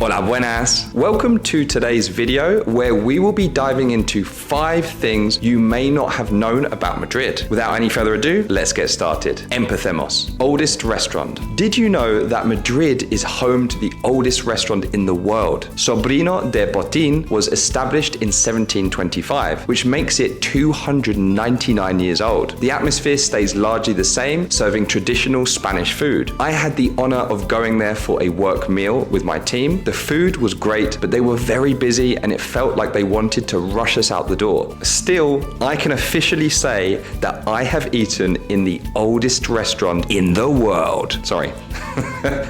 Hola Buenas! Welcome to today's video where we will be diving into 5 things you may not have known about Madrid. Without any further ado, let's get started. Empecemos. Oldest restaurant. Did you know that Madrid is home to the oldest restaurant in the world? Sobrino de Botín was established in 1725, which makes it 299 years old. The atmosphere stays largely the same, serving traditional Spanish food. I had the honor of going there for a work meal with my team. The food was great, but they were very busy and it felt like they wanted to rush us out the door. Still, I can officially say that I have eaten in the oldest restaurant in the world. Sorry,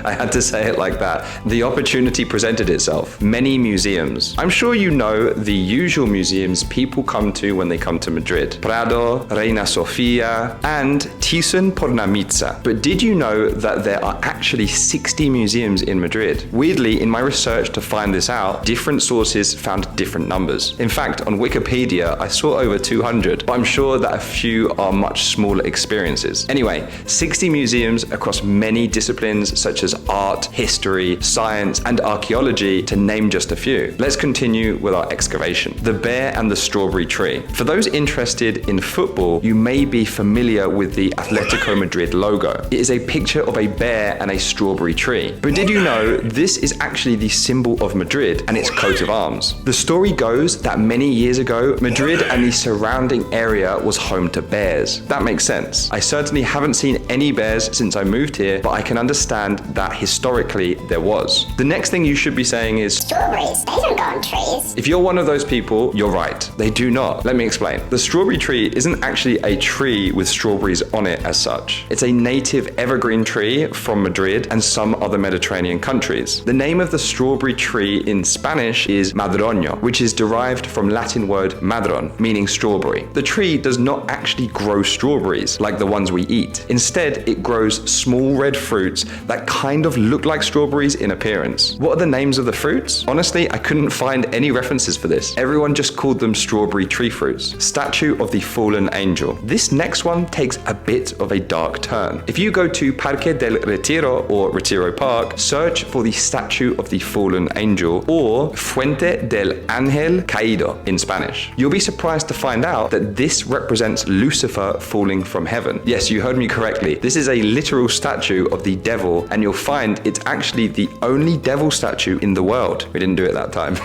I had to say it like that. The opportunity presented itself. Many museums. I'm sure you know the usual museums people come to when they come to Madrid. Prado, Reina Sofia, and Thyssen-Pornamitza. But did you know that there are actually 60 museums in Madrid? Weirdly, in my research to find this out, different sources found different numbers. In fact, on Wikipedia, I saw over 200, but I'm sure that a few are much smaller experiences. Anyway, 60 museums across many disciplines such as art, history, science, and archaeology, to name just a few. Let's continue with our excavation. The bear and the strawberry tree. For those interested in football, you may be familiar with the Atletico Madrid logo. It is a picture of a bear and a strawberry tree. But did you know this is actually the symbol of Madrid and its coat of arms? The story goes that many years ago, Madrid and the surrounding area was home to bears. That makes sense. I certainly haven't seen any bears since I moved here, but I can understand that historically there was. The next thing you should be saying is, strawberries, they don't go on trees. If you're one of those people, you're right. They do not. Let me explain. The strawberry tree isn't actually a tree with strawberries on it as such. It's a native evergreen tree from Madrid and some other Mediterranean countries. The name of the strawberry tree in Spanish is madroño, which is derived from Latin word madron, meaning strawberry. The tree does not actually grow strawberries like the ones we eat. Instead, it grows small red fruits that kind of look like strawberries in appearance. What are the names of the fruits? Honestly, I couldn't find any references for this. Everyone just called them strawberry tree fruits. Statue of the Fallen Angel. This next one takes a bit of a dark turn. If you go to Parque del Retiro or Retiro Park, search for the statue of the Fallen Angel or Fuente del Ángel Caído in Spanish. You'll be surprised to find out that this represents Lucifer falling from heaven. Yes, you heard me correctly. This is a literal statue of the devil, and you'll find it's actually the only devil statue in the world. We didn't do it that time.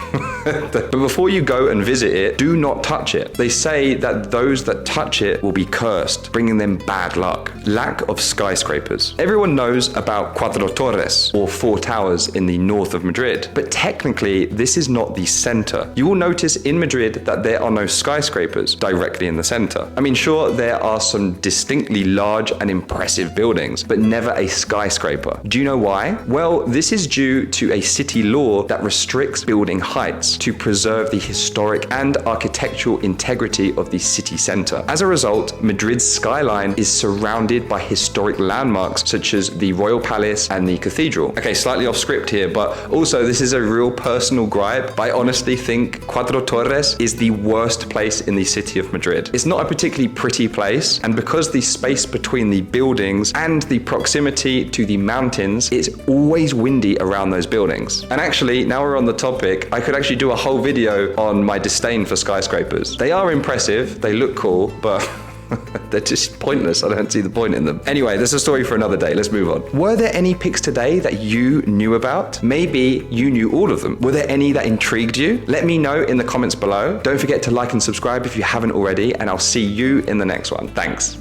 But before you go and visit it, do not touch it. They say that those that touch it will be cursed, bringing them bad luck. Lack of skyscrapers. Everyone knows about Cuatro Torres, or 4 towers in the north of Madrid, but technically this is not the center. You will notice in Madrid that there are no skyscrapers directly in the center. I mean, sure, there are some distinctly large and impressive buildings, but never a skyscraper. Do you know why? Well, this is due to a city law that restricts building heights to preserve the historic and architectural integrity of the city center. As a result, Madrid's skyline is surrounded by historic landmarks such as the Royal Palace and the Cathedral. Okay, slightly off script here, but also this is a real personal gripe, but I honestly think Cuatro Torres is the worst place in the city of Madrid. It's not a particularly pretty place, and because the space between the buildings and the proximity to the mountains, it's always windy around those buildings. And actually, now we're on the topic, I could actually do a whole video on my disdain for skyscrapers. They are impressive, they look cool, but they're just pointless. I don't see the point in them. Anyway, that's a story for another day. Let's move on. Were there any pics today that you knew about? Maybe you knew all of them. Were there any that intrigued you? Let me know in the comments below. Don't forget to like and subscribe if you haven't already, and I'll see you in the next one. Thanks.